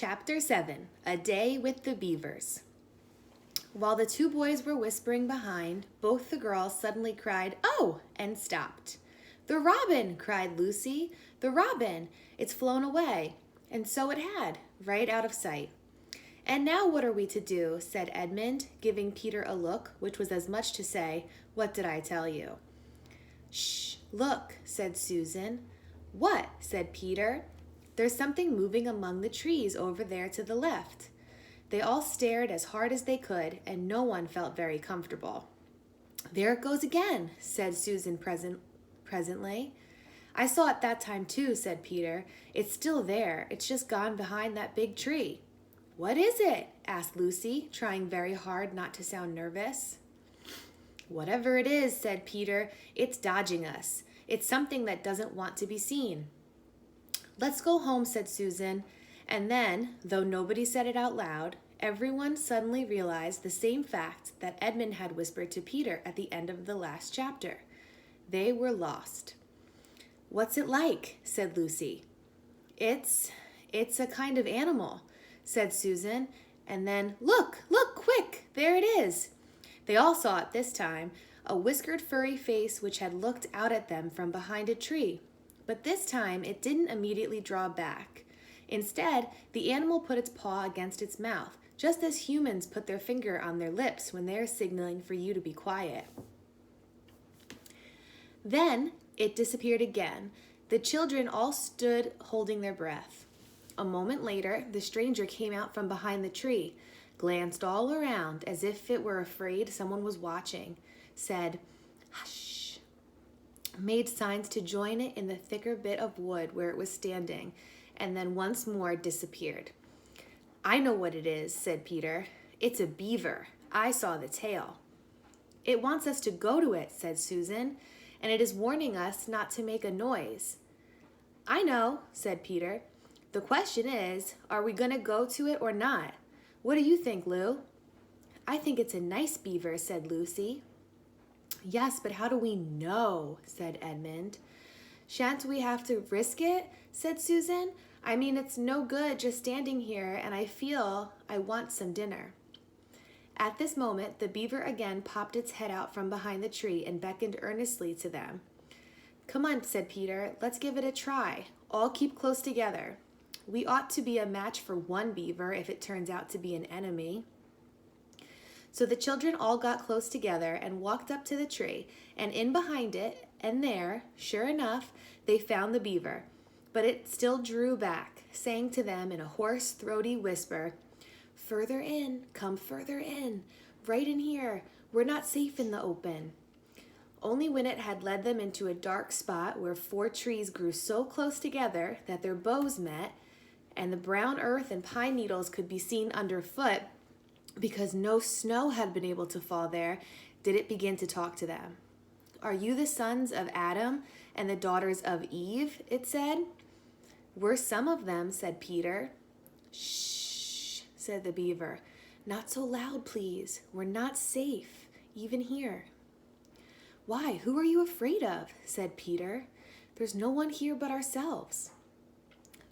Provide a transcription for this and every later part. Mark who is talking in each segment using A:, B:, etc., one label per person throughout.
A: Chapter 7, A Day with the Beavers. While the two boys were whispering behind, both the girls suddenly cried, "Oh!" and stopped. "The robin!" cried Lucy. "The robin! It's flown away." And so it had, right out of sight. "And now what are we to do?" said Edmund, giving Peter a look, which was as much to say, "What did I tell you?" "Shh, look," said Susan. "What?" said Peter. "There's something moving among the trees over there to the left." They all stared as hard as they could, and no one felt very comfortable. "There it goes again," said Susan presently. "I saw it that time too," said Peter. "It's still there. It's just gone behind that big tree." "What is it?" asked Lucy, trying very hard not to sound nervous. "Whatever it is," said Peter, "it's dodging us. It's something that doesn't want to be seen." "Let's go home," said Susan. And then, though nobody said it out loud, everyone suddenly realized the same fact that Edmund had whispered to Peter at the end of the last chapter. They were lost. "What's it like?" said Lucy. It's a kind of animal," said Susan. And then, look, quick, there it is." They all saw it this time, a whiskered furry face which had looked out at them from behind a tree. But this time it didn't immediately draw back. Instead, the animal put its paw against its mouth, just as humans put their finger on their lips when they are signaling for you to be quiet. Then it disappeared again. The children all stood holding their breath. A moment later, the stranger came out from behind the tree, glanced all around as if it were afraid someone was watching, said, "Hush," made signs to join it in the thicker bit of wood where it was standing, and then once more disappeared. "I know what it is," said Peter. "It's a beaver. I saw the tail." "It wants us to go to it," said Susan, "and it is warning us not to make a noise." "I know," said Peter. "The question is, are we going to go to it or not? What do you think, Lou?" "I think it's a nice beaver," said Lucy. "Yes, but how do we know?" said Edmund. "Shan't we have to risk it?" said Susan. "I mean, it's no good just standing here, and I feel I want some dinner." At this moment, the beaver again popped its head out from behind the tree and beckoned earnestly to them. "Come on," said Peter. "Let's give it a try. All keep close together. We ought to be a match for one beaver if it turns out to be an enemy." So the children all got close together and walked up to the tree, and in behind it, and there, sure enough, they found the beaver. But it still drew back, saying to them in a hoarse, throaty whisper, "Further in, come further in, right in here. We're not safe in the open." Only when it had led them into a dark spot where 4 trees grew so close together that their boughs met, and the brown earth and pine needles could be seen underfoot, because no snow had been able to fall there, did it begin to talk to them. "Are you the sons of Adam and the daughters of Eve?" it said. "We're some of them," said Peter. "Shh," said the beaver. "Not so loud, please. We're not safe, even here." "Why, who are you afraid of?" said Peter. "There's no one here but ourselves."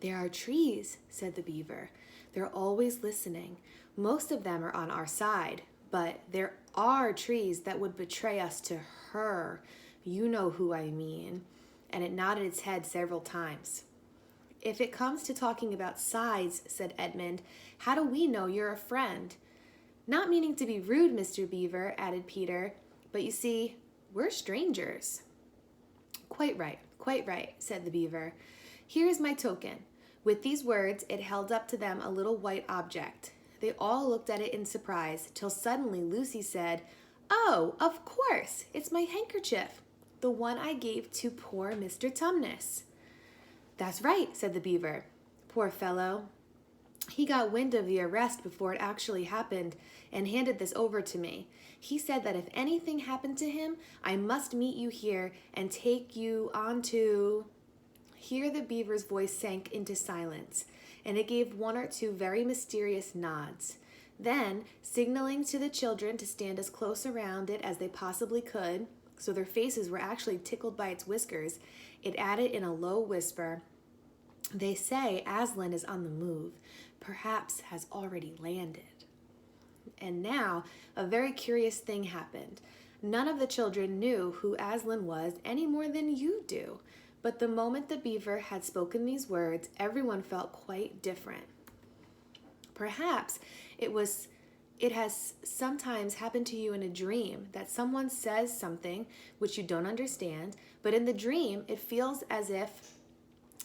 A: "There are trees," said the beaver. "They're always listening. Most of them are on our side, but there are trees that would betray us to her. You know who I mean." And it nodded its head several times. "If it comes to talking about sides," said Edmund, "how do we know you're a friend?" "Not meaning to be rude, Mr. Beaver," added Peter, "but you see, we're strangers." Quite right," said the beaver. "Here is my token." With these words, it held up to them a little white object. They all looked at it in surprise, till suddenly Lucy said, "Oh, of course, it's my handkerchief, the one I gave to poor Mr. Tumnus." "That's right," said the beaver. "Poor fellow. He got wind of the arrest before it actually happened and handed this over to me. He said that if anything happened to him, I must meet you here and take you on to—" Here the beaver's voice sank into silence, and it gave 1 or 2 very mysterious nods. Then, signaling to the children to stand as close around it as they possibly could, so their faces were actually tickled by its whiskers, it added in a low whisper, They say Aslan is on the move, perhaps has already landed. And now, a very curious thing happened. None of the children knew who Aslan was any more than you do. But the moment the beaver had spoken these words, everyone felt quite different. Perhaps it has sometimes happened to you in a dream that someone says something which you don't understand, but in the dream it feels as if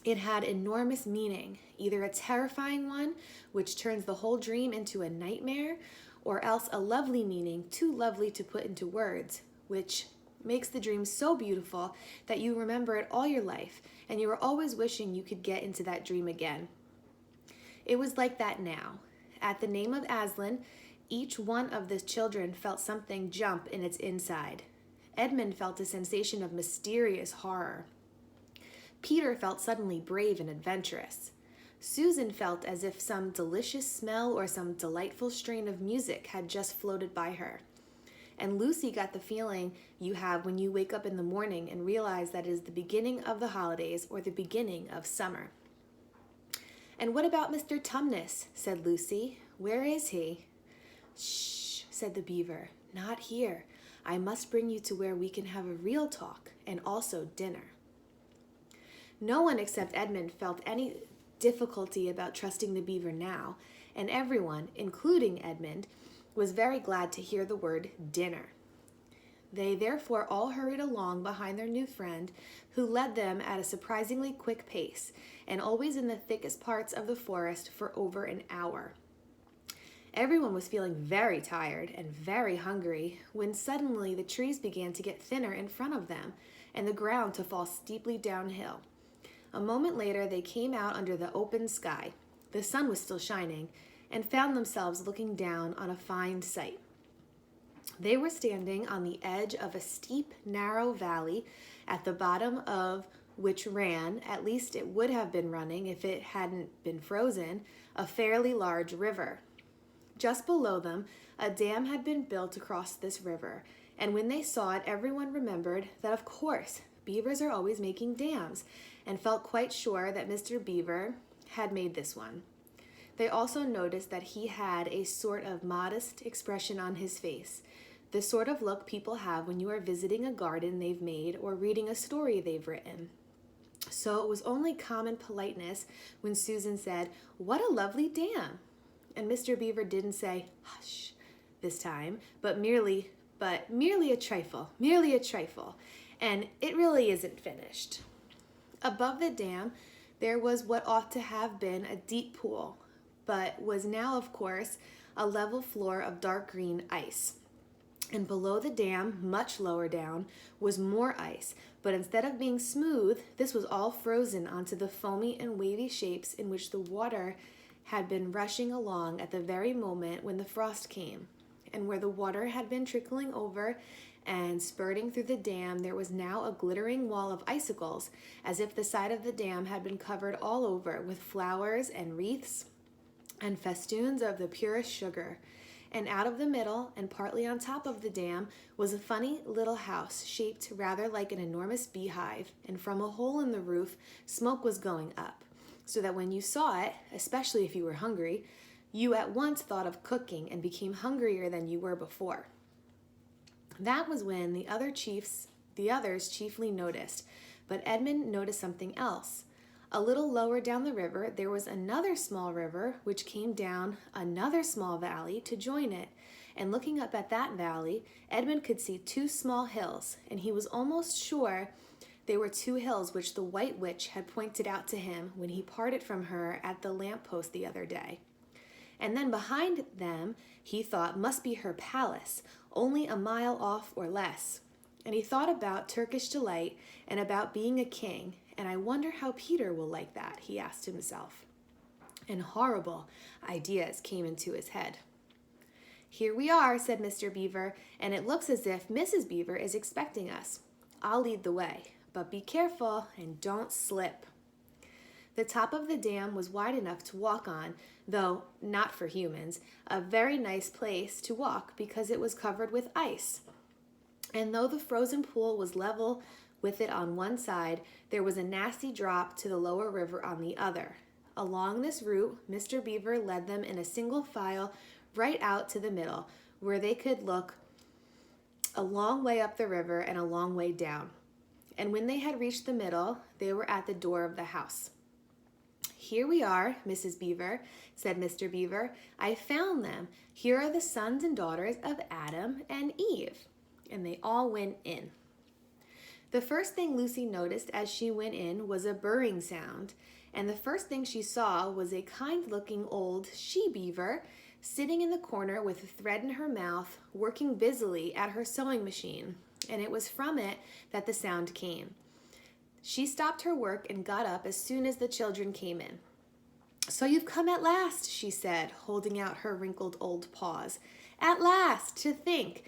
A: it had enormous meaning, either a terrifying one, which turns the whole dream into a nightmare, or else a lovely meaning, too lovely to put into words, which makes the dream so beautiful that you remember it all your life, and you are always wishing you could get into that dream again. It was like that now. At the name of Aslan, each one of the children felt something jump in its inside. Edmund felt a sensation of mysterious horror. Peter felt suddenly brave and adventurous. Susan felt as if some delicious smell or some delightful strain of music had just floated by her. And Lucy got the feeling you have when you wake up in the morning and realize that it is the beginning of the holidays or the beginning of summer. "And what about Mr. Tumnus?" said Lucy. "Where is he?" "Shh," said the beaver. "Not here. I must bring you to where we can have a real talk and also dinner." No one except Edmund felt any difficulty about trusting the beaver now, and everyone, including Edmund, was very glad to hear the word dinner. They therefore all hurried along behind their new friend, who led them at a surprisingly quick pace, and always in the thickest parts of the forest for over an hour. Everyone was feeling very tired and very hungry when suddenly the trees began to get thinner in front of them, and the ground to fall steeply downhill. A moment later, they came out under the open sky. The sun was still shining, and found themselves looking down on a fine sight. They were standing on the edge of a steep, narrow valley, at the bottom of which ran, at least it would have been running if it hadn't been frozen, a fairly large river. Just below them, a dam had been built across this river, and when they saw it, everyone remembered that, of course, beavers are always making dams, and felt quite sure that Mr. Beaver had made this one. They also noticed that he had a sort of modest expression on his face, the sort of look people have when you are visiting a garden they've made or reading a story they've written. So it was only common politeness when Susan said, "What a lovely dam!" And Mr. Beaver didn't say, "Hush," this time, but merely a trifle, and it really isn't finished. Above the dam, there was what ought to have been a deep pool, but was now, of course, a level floor of dark green ice. And below the dam, much lower down, was more ice, but instead of being smooth, this was all frozen onto the foamy and wavy shapes in which the water had been rushing along at the very moment when the frost came. And where the water had been trickling over and spurting through the dam, there was now a glittering wall of icicles, as if the side of the dam had been covered all over with flowers and wreaths and festoons of the purest sugar. And out of the middle, and partly on top of the dam, was a funny little house shaped rather like an enormous beehive, and from a hole in the roof, smoke was going up, so that when you saw it, especially if you were hungry, you at once thought of cooking and became hungrier than you were before. That was when the others chiefly noticed, but Edmund noticed something else. A little lower down the river, there was another small river which came down another small valley to join it, and looking up at that valley, Edmund could see two small hills, and he was almost sure they were two hills which the White Witch had pointed out to him when he parted from her at the lamp-post the other day. And then behind them, he thought, must be her palace, only a mile off or less. And he thought about Turkish delight and about being a king, and I wonder how Peter will like that, he asked himself. And horrible ideas came into his head. "Here we are," said Mr. Beaver, "and it looks as if Mrs. Beaver is expecting us. I'll lead the way, but be careful and don't slip." The top of the dam was wide enough to walk on, though not for humans, a very nice place to walk because it was covered with ice. And though the frozen pool was level With it on one side, there was a nasty drop to the lower river on the other. Along this route, Mr. Beaver led them in a single file right out to the middle, where they could look a long way up the river and a long way down. And when they had reached the middle, they were at the door of the house. "Here we are, Mrs. Beaver," said Mr. Beaver. "I found them. Here are the sons and daughters of Adam and Eve." And they all went in. The first thing Lucy noticed as she went in was a burring sound, and the first thing she saw was a kind-looking old she-beaver sitting in the corner with a thread in her mouth, working busily at her sewing machine, and it was from it that the sound came. She stopped her work and got up as soon as the children came in. "So you've come at last," she said, holding out her wrinkled old paws. "At last! To think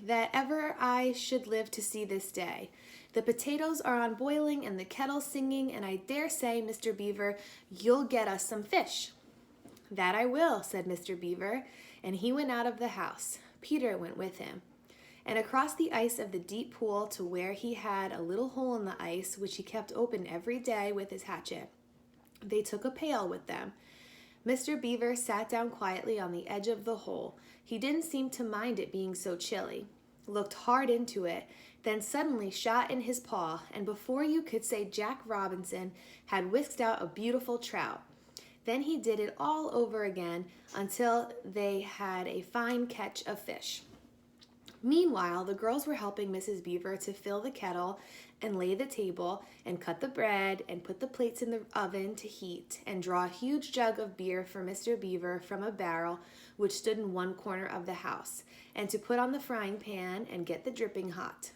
A: that ever I should live to see this day. The potatoes are on boiling and the kettle singing, and I dare say, Mr. Beaver, you'll get us some fish." "That I will," said Mr. Beaver, and he went out of the house. Peter went with him, and across the ice of the deep pool to where he had a little hole in the ice, which he kept open every day with his hatchet. They took a pail with them. Mr. Beaver sat down quietly on the edge of the hole. He didn't seem to mind it being so chilly, looked hard into it, then suddenly shot in his paw, and before you could say Jack Robinson, had whisked out a beautiful trout. Then he did it all over again until they had a fine catch of fish. Meanwhile, the girls were helping Mrs. Beaver to fill the kettle and lay the table and cut the bread and put the plates in the oven to heat and draw a huge jug of beer for Mr. Beaver from a barrel which stood in one corner of the house, and to put on the frying pan and get the dripping hot.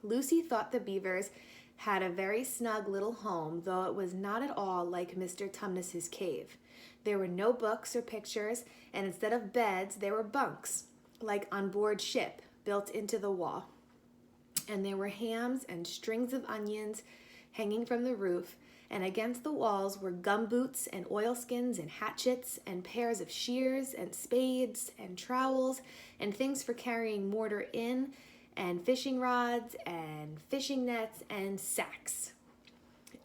A: Lucy thought the Beavers had a very snug little home, though it was not at all like Mr. Tumnus's cave. There were no books or pictures, and instead of beds, there were bunks, like on board ship, built into the wall. And there were hams and strings of onions hanging from the roof, and against the walls were gumboots and oilskins and hatchets and pairs of shears and spades and trowels and things for carrying mortar in, and fishing rods and fishing nets and sacks.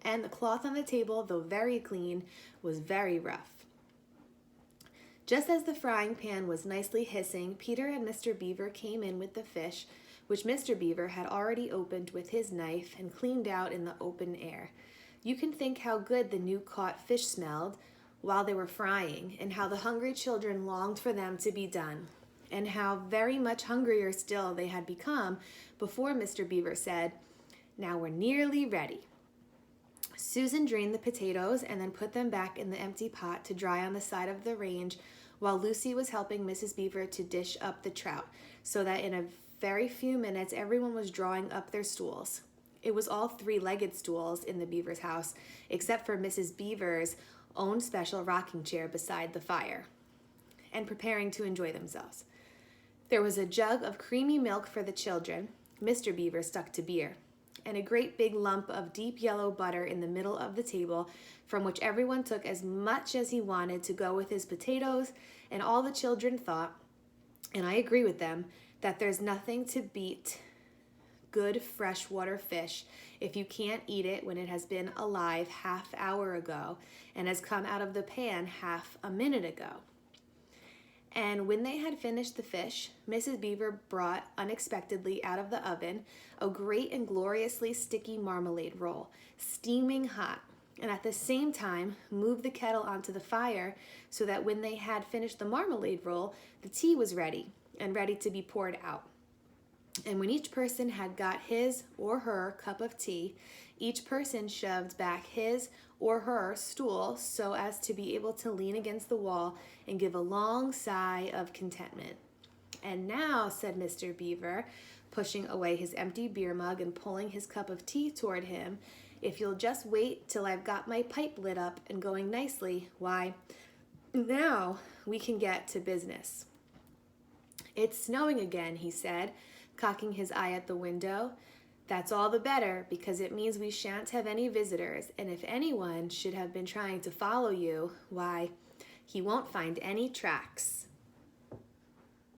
A: And the cloth on the table, though very clean, was very rough. Just as the frying pan was nicely hissing, Peter and Mr. Beaver came in with the fish, which Mr. Beaver had already opened with his knife and cleaned out in the open air. You can think how good the new caught fish smelled while they were frying, and how the hungry children longed for them to be done, and how very much hungrier still they had become before Mr. Beaver said, "Now we're nearly ready." Susan drained the potatoes and then put them back in the empty pot to dry on the side of the range, while Lucy was helping Mrs. Beaver to dish up the trout, so that in a very few minutes everyone was drawing up their stools. It was all three-legged stools in the Beavers' house, except for Mrs. Beaver's own special rocking chair beside the fire, and preparing to enjoy themselves. There was a jug of creamy milk for the children. Mr. Beaver stuck to beer, and a great big lump of deep yellow butter in the middle of the table, from which everyone took as much as he wanted to go with his potatoes, and all the children thought, and I agree with them, that there's nothing to beat good freshwater fish if you can't eat it when it has been alive half hour ago and has come out of the pan half a minute ago. And when they had finished the fish, Mrs. Beaver brought unexpectedly out of the oven a great and gloriously sticky marmalade roll, steaming hot, and at the same time moved the kettle onto the fire so that when they had finished the marmalade roll, the tea was ready and ready to be poured out. And when each person had got his or her cup of tea, each person shoved back his or her stool so as to be able to lean against the wall and give a long sigh of contentment. "And now," said Mr. Beaver, pushing away his empty beer mug and pulling his cup of tea toward him, "if you'll just wait till I've got my pipe lit up and going nicely, why, now we can get to business." "It's snowing again," he said, cocking his eye at the window. "That's all the better, because it means we shan't have any visitors, and if anyone should have been trying to follow you, why, he won't find any tracks."